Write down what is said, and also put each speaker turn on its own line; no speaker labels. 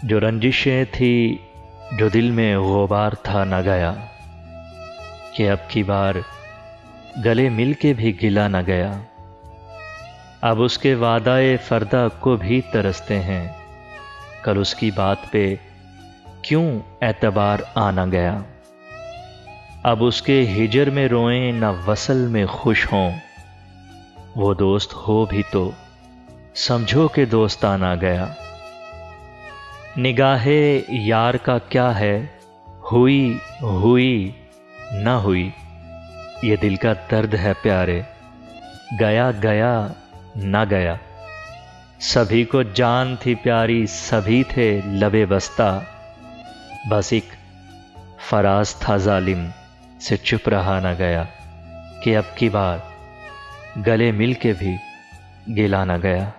جو رنجشیں تھی، جو دل میں غبار تھا نہ گیا، کہ اب کی بار گلے مل کے بھی گلا نہ گیا۔ اب اس کے وعدہ فردہ کو بھی ترستے ہیں، کل اس کی بات پہ کیوں اعتبار آنا گیا۔ اب اس کے ہجر میں روئیں نہ وصل میں خوش ہوں، وہ دوست ہو بھی تو سمجھو کہ دوستانہ گیا۔ نگاہ یار کا کیا ہے، ہوئی ہوئی نہ ہوئی، یہ دل کا درد ہے پیارے، گیا گیا نہ گیا۔ سبھی کو جان تھی پیاری، سبھی تھے لبے بستہ، بس ایک فراز تھا ظالم سے چپ رہا نہ گیا، کہ اب کی بار گلے مل کے بھی گلا نہ گیا۔